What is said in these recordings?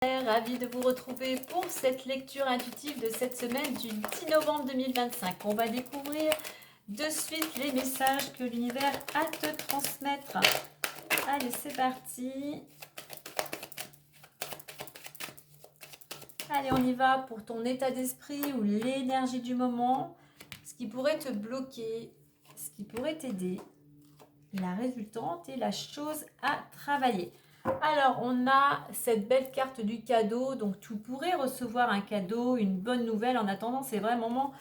Ravie de vous retrouver pour cette lecture intuitive de cette semaine du 10 novembre 2025. On va découvrir de suite les messages que l'univers a à te transmettre. Allez, c'est parti. Allez, on y va pour ton état d'esprit ou l'énergie du moment. Ce qui pourrait te bloquer, ce qui pourrait t'aider, la résultante et la chose à travailler. Alors, on a cette belle carte du cadeau. Donc, tu pourrais recevoir un cadeau, une bonne nouvelle. En attendant, c'est vraiment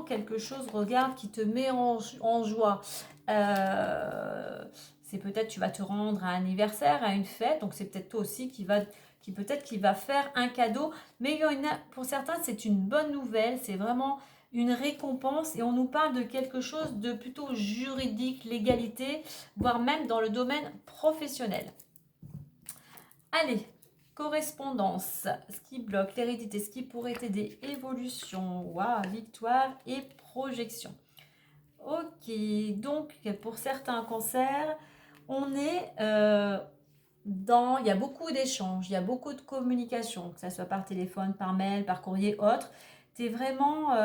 quelque chose, regarde, qui te met en joie. C'est peut-être, tu vas te rendre à un anniversaire, à une fête. Donc, c'est peut-être toi aussi qui va faire un cadeau. Mais pour certains, c'est une bonne nouvelle. C'est vraiment une récompense. Et on nous parle de quelque chose de plutôt juridique, légalité, voire même dans le domaine professionnel. Allez, correspondance, ce qui bloque, l'hérédité, ce qui pourrait t'aider, évolution, waouh, victoire et projection. Ok, donc pour certains cancers, on est il y a beaucoup d'échanges, il y a beaucoup de communication, que ce soit par téléphone, par mail, par courrier, autre. Tu es vraiment,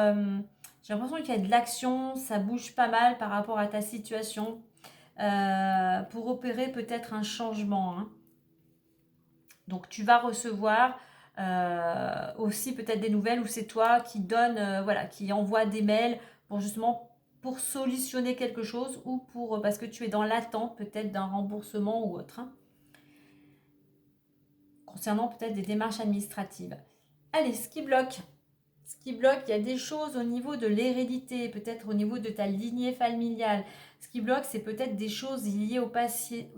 j'ai l'impression qu'il y a de l'action, ça bouge pas mal par rapport à ta situation pour opérer peut-être un changement, hein. Donc, tu vas recevoir aussi peut-être des nouvelles où c'est toi qui donne, qui envoie des mails pour solutionner quelque chose ou parce que tu es dans l'attente peut-être d'un remboursement ou autre, hein, concernant peut-être des démarches administratives. Allez, ce qui bloque, il y a des choses au niveau de l'hérédité, peut-être au niveau de ta lignée familiale. Ce qui bloque, c'est peut-être des choses liées au passé,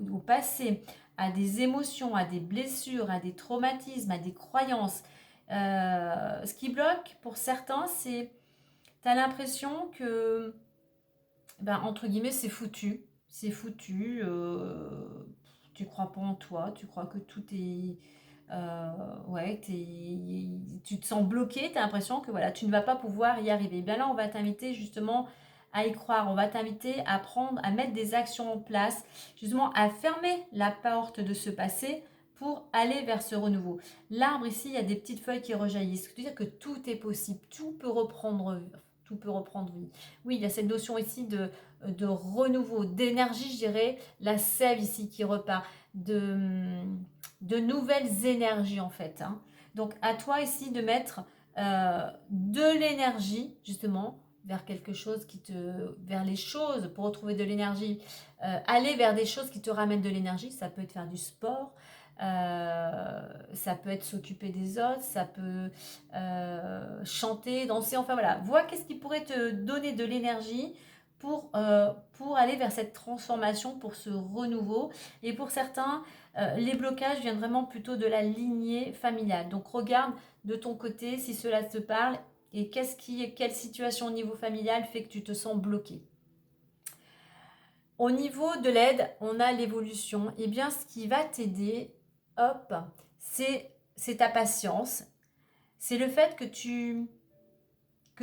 à des émotions, à des blessures, à des traumatismes, à des croyances. Ce qui bloque, pour certains, c'est, tu as l'impression que, entre guillemets, c'est foutu. C'est foutu. Tu crois pas en toi, tu crois que tout est... tu te sens bloqué, tu as l'impression que tu ne vas pas pouvoir y arriver. Bien là, on va t'inviter justement à y croire. On va t'inviter à mettre des actions en place, justement à fermer la porte de ce passé pour aller vers ce renouveau. L'arbre ici, il y a des petites feuilles qui rejaillissent. Ce qui veut dire que tout est possible, tout peut reprendre vie. Oui, il y a cette notion ici de renouveau, d'énergie, je dirais, la sève ici qui repart, de nouvelles énergies en fait, hein. Donc à toi ici de mettre de l'énergie justement vers quelque chose vers les choses pour retrouver de l'énergie, aller vers des choses qui te ramènent de l'énergie. Ça peut être faire du sport, ça peut être s'occuper des autres, ça peut chanter, danser, enfin voilà. Vois qu'est-ce qui pourrait te donner de l'énergie pour aller vers cette transformation, pour ce renouveau. Et pour certains, les blocages viennent vraiment plutôt de la lignée familiale. Donc regarde de ton côté si cela te parle et quelle situation au niveau familial fait que tu te sens bloqué. Au niveau de l'aide, on a l'évolution. Et bien ce qui va t'aider, hop, c'est ta patience. C'est le fait que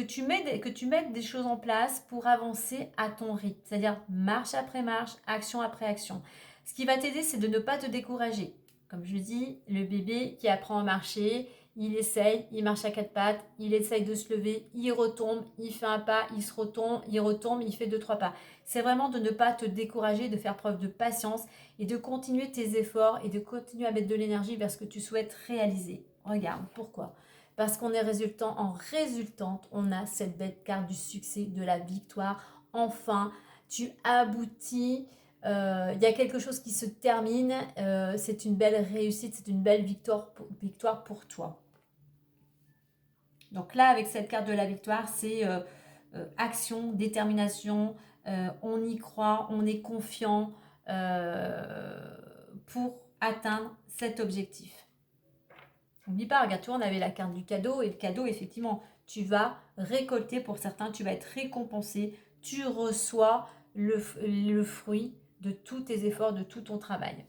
tu mettes des choses en place pour avancer à ton rythme. C'est-à-dire marche après marche, action après action. Ce qui va t'aider, c'est de ne pas te décourager. Comme je dis, le bébé qui apprend à marcher, il essaye, il marche à quatre pattes, il essaye de se lever, il retombe, il fait un pas, il se retombe, il fait 2-3 pas. C'est vraiment de ne pas te décourager, de faire preuve de patience et de continuer tes efforts et de continuer à mettre de l'énergie vers ce que tu souhaites réaliser. Regarde, pourquoi ? Parce qu'on est résultante, on a cette belle carte du succès, de la victoire. Enfin, tu aboutis, il y a quelque chose qui se termine, c'est une belle réussite, c'est une belle victoire pour toi. Donc là, avec cette carte de la victoire, c'est action, détermination, on y croit, on est confiant pour atteindre cet objectif. N'oublie pas, regarde, toi, on avait la carte du cadeau, et le cadeau, effectivement, tu vas récolter pour certains, tu vas être récompensé, tu reçois le fruit de tous tes efforts, de tout ton travail.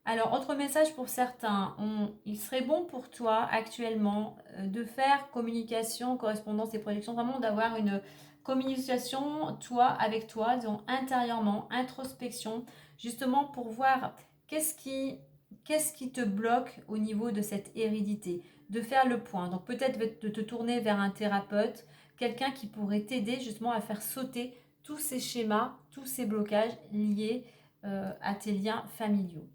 Alors, autre message pour certains, il serait bon pour toi actuellement de faire communication, correspondance et projection, vraiment d'avoir Communication, toi, avec toi, disons intérieurement, introspection, justement pour voir qu'est-ce qui te bloque au niveau de cette hérédité, de faire le point. Donc peut-être de te tourner vers un thérapeute, quelqu'un qui pourrait t'aider justement à faire sauter tous ces schémas, tous ces blocages liés à tes liens familiaux.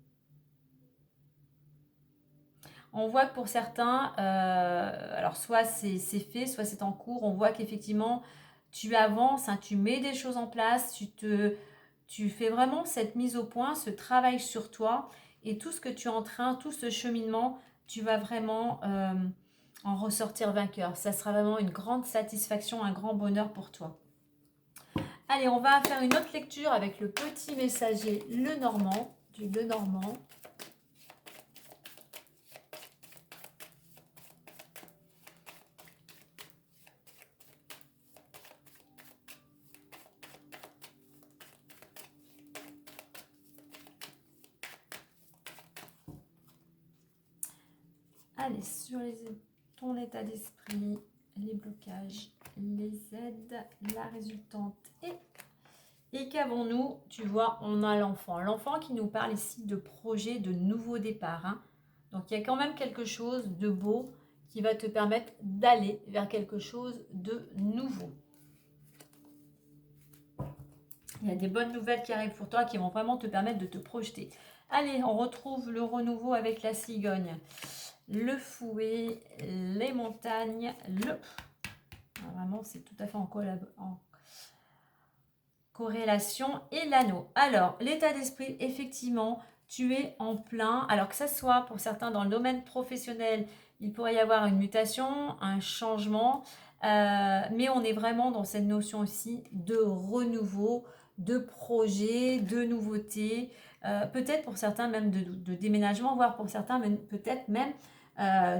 On voit que pour certains, alors soit c'est fait, soit c'est en cours, on voit qu'effectivement tu avances, hein, tu mets des choses en place, tu fais vraiment cette mise au point, ce travail sur toi et tout ce que tu es en train, tout ce cheminement, tu vas vraiment en ressortir vainqueur. Ça sera vraiment une grande satisfaction, un grand bonheur pour toi. Allez, on va faire une autre lecture avec le petit messager Lenormand, du Lenormand. Allez, sur ton état d'esprit, les blocages, les aides, la résultante et qu'avons-nous? Tu vois, on a l'enfant. L'enfant qui nous parle ici de projet, de nouveau départ. Hein. Donc, il y a quand même quelque chose de beau qui va te permettre d'aller vers quelque chose de nouveau. Il y a des bonnes nouvelles qui arrivent pour toi qui vont vraiment te permettre de te projeter. Allez, on retrouve le renouveau avec la cigogne. Le fouet, les montagnes, vraiment, c'est tout à fait en corrélation et l'anneau. Alors, l'état d'esprit, effectivement, tu es en plein. Alors que ça soit pour certains dans le domaine professionnel, il pourrait y avoir une mutation, un changement, mais on est vraiment dans cette notion aussi de renouveau, de projet, de nouveauté, peut-être pour certains même de déménagement, voire pour certains peut-être même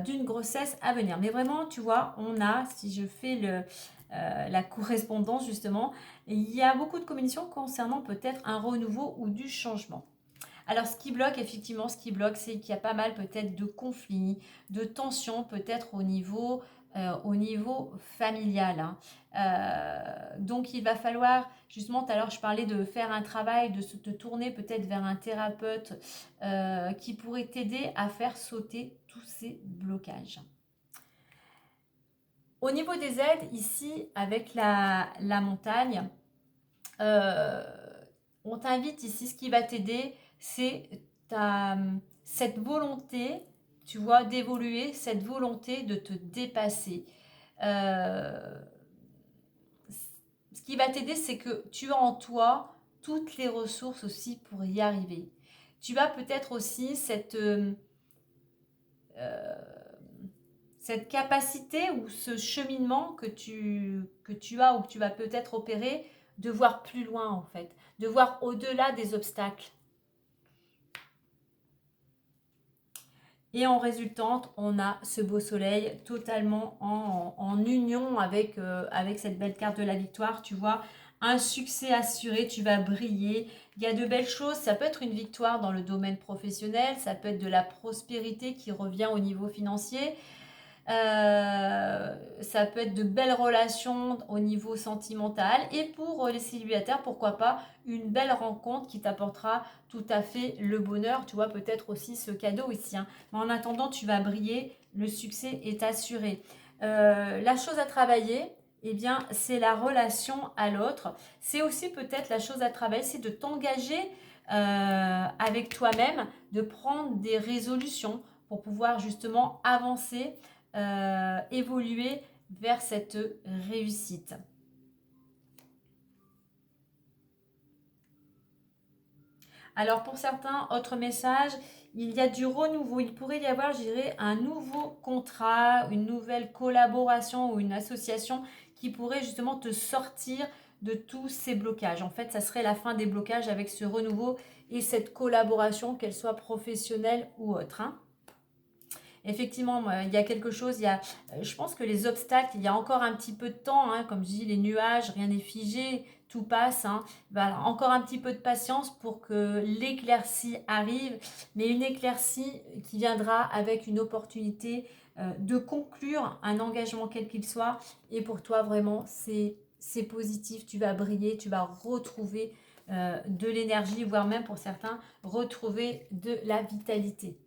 d'une grossesse à venir. Mais vraiment, tu vois, on a, si je fais la correspondance justement, il y a beaucoup de communication concernant peut-être un renouveau ou du changement. Alors ce qui bloque, effectivement, c'est qu'il y a pas mal peut-être de conflits, de tensions peut-être au niveau familial. Hein. Donc il va falloir, justement, tout à l'heure je parlais de faire un travail, de te tourner peut-être vers un thérapeute qui pourrait t'aider à faire sauter tous ces blocages. Au niveau des aides, ici, avec la montagne, on t'invite ici, ce qui va t'aider, c'est cette volonté, tu vois, d'évoluer, cette volonté de te dépasser. Ce qui va t'aider, c'est que tu as en toi toutes les ressources aussi pour y arriver. Tu as peut-être aussi cette capacité ou ce cheminement que tu as ou que tu vas peut-être opérer de voir plus loin en fait, de voir au-delà des obstacles. Et en résultante, on a ce beau soleil totalement en union avec cette belle carte de la victoire. Tu vois, un succès assuré, tu vas briller. Il y a de belles choses. Ça peut être une victoire dans le domaine professionnel. Ça peut être de la prospérité qui revient au niveau financier. Ça peut être de belles relations au niveau sentimental et pour les célibataires, pourquoi pas une belle rencontre qui t'apportera tout à fait le bonheur, tu vois, peut-être aussi ce cadeau ici. Hein. Mais en attendant, tu vas briller, le succès est assuré. La chose à travailler, eh bien, c'est la relation à l'autre. C'est aussi peut-être la chose à travailler, c'est de t'engager avec toi-même, de prendre des résolutions pour pouvoir justement avancer évoluer vers cette réussite. Alors pour certains, autre message, il y a du renouveau. Il pourrait y avoir, je dirais, un nouveau contrat, une nouvelle collaboration ou une association qui pourrait justement te sortir de tous ces blocages. En fait, ça serait la fin des blocages avec ce renouveau et cette collaboration, qu'elle soit professionnelle ou autre. Hein. Effectivement, il y a quelque chose, je pense que les obstacles, il y a encore un petit peu de temps, hein, comme je dis, les nuages, rien n'est figé, tout passe. Hein. Voilà, encore un petit peu de patience pour que l'éclaircie arrive, mais une éclaircie qui viendra avec une opportunité de conclure un engagement quel qu'il soit. Et pour toi, vraiment, c'est c'est positif, tu vas briller, tu vas retrouver de l'énergie, voire même pour certains, retrouver de la vitalité.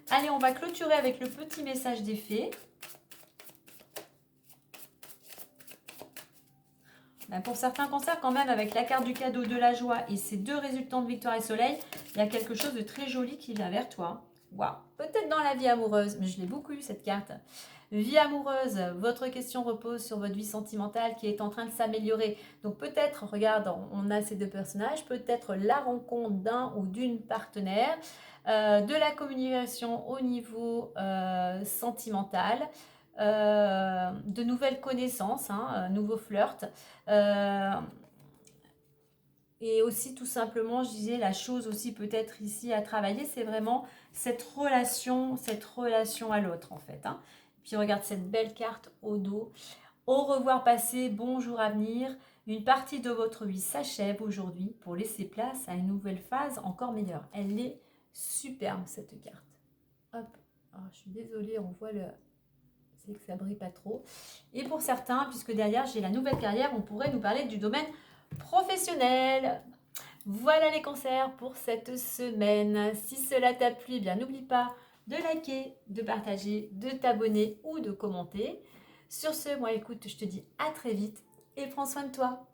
Allez, on va clôturer avec le petit message des fées. Ben pour certains cancers, quand même, avec la carte du cadeau, de la joie et ces deux résultants de victoire et soleil, il y a quelque chose de très joli qui vient vers toi. Waouh. Peut-être dans la vie amoureuse, mais je l'ai beaucoup eu cette carte. Vie amoureuse, votre question repose sur votre vie sentimentale qui est en train de s'améliorer. Donc peut-être, regarde, on a ces deux personnages, peut-être la rencontre d'un ou d'une partenaire, de la communication au niveau sentimental, de nouvelles connaissances, nouveaux flirts. Et aussi tout simplement, je disais, la chose aussi peut-être ici à travailler, c'est vraiment cette relation à l'autre en fait. Puis regarde cette belle carte au dos. Au revoir passé, bonjour à venir. Une partie de votre vie s'achève aujourd'hui pour laisser place à une nouvelle phase encore meilleure. Elle est superbe cette carte. Hop, alors, je suis désolée, on voit le... C'est que ça brille pas trop. Et pour certains, puisque derrière j'ai la nouvelle carrière, on pourrait nous parler du domaine professionnel. Voilà les cancers pour cette semaine. Si cela t'a plu, eh bien n'oublie pas de liker, de partager, de t'abonner ou de commenter. Sur ce, moi écoute, je te dis à très vite et prends soin de toi.